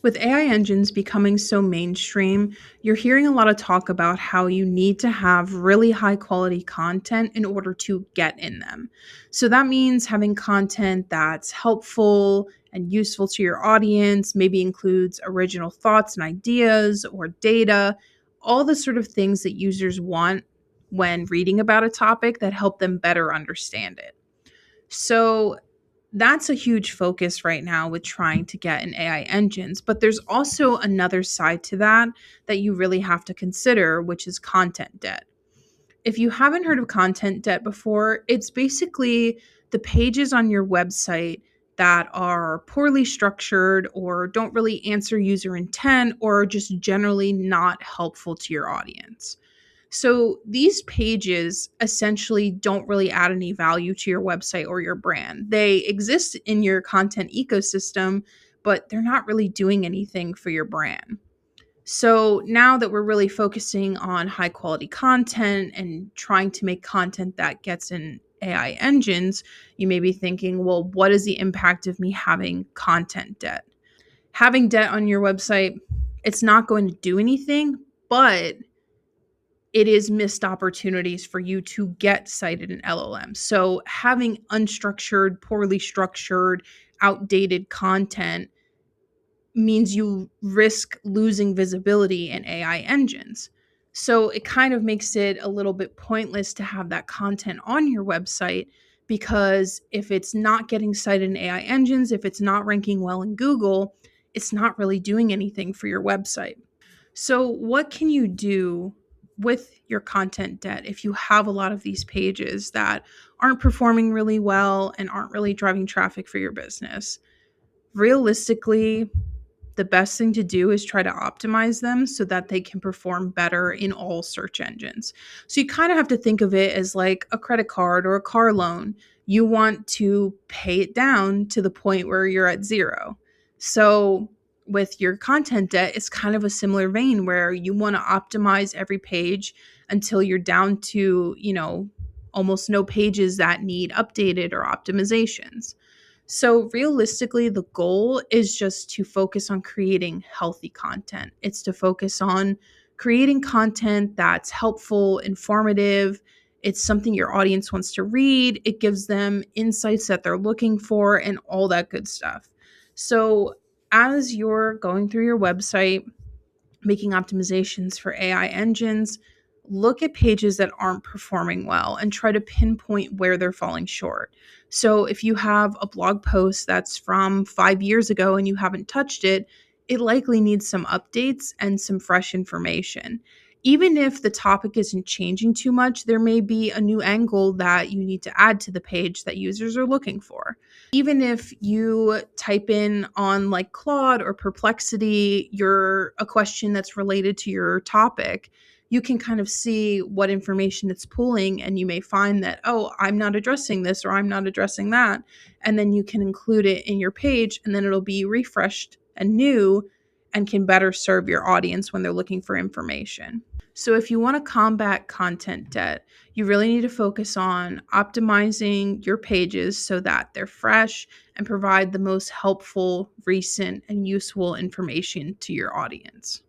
With AI engines becoming so mainstream, you're hearing a lot of talk about how you need to have really high quality content in order to get in them. So that means having content that's helpful and useful to your audience, maybe includes original thoughts and ideas or data, all the sort of things that users want when reading about a topic that help them better understand it. So that's a huge focus right now with trying to get in AI engines. But there's also another side to that that you really have to consider, which is content debt. If you haven't heard of content debt before, it's basically the pages on your website that are poorly structured or don't really answer user intent or are just generally not helpful to your audience. So these pages essentially don't really add any value to your website or your brand. They exist in your content ecosystem, but they're not really doing anything for your brand. So now that we're really focusing on high quality content and trying to make content that gets in AI engines, you may be thinking, well, what is the impact of me having content debt? Having debt on your website, it's not going to do anything, but it is missed opportunities for you to get cited in LLM. So having unstructured, poorly structured, outdated content means you risk losing visibility in AI engines. So it kind of makes it a little bit pointless to have that content on your website because if it's not getting cited in AI engines, if it's not ranking well in Google, it's not really doing anything for your website. So, what can you do with your content debt if you have a lot of these pages that aren't performing really well and aren't really driving traffic for your business? Realistically, the best thing to do is try to optimize them so that they can perform better in all search engines. So, you kind of have to think of it as like a credit card or a car loan. You want to pay it down to the point where you're at zero. So, with your content debt, it's kind of a similar vein where you want to optimize every page until you're down to, almost no pages that need updated or optimizations. So, realistically, the goal is just to focus on creating healthy content. It's to focus on creating content that's helpful, informative. It's something your audience wants to read. It gives them insights that they're looking for and all that good stuff. So, as you're going through your website, making optimizations for AI engines, look at pages that aren't performing well and try to pinpoint where they're falling short. So if you have a blog post that's from 5 years ago and you haven't touched it, it likely needs some updates and some fresh information. Even if the topic isn't changing too much, there may be a new angle that you need to add to the page that users are looking for. Even if you type in on like Claude or Perplexity, a question that's related to your topic, you can kind of see what information it's pulling and you may find that, oh, I'm not addressing this or I'm not addressing that. And then you can include it in your page and then it'll be refreshed and new and can better serve your audience when they're looking for information. So, if you want to combat content debt, you really need to focus on optimizing your pages so that they're fresh and provide the most helpful, recent, and useful information to your audience.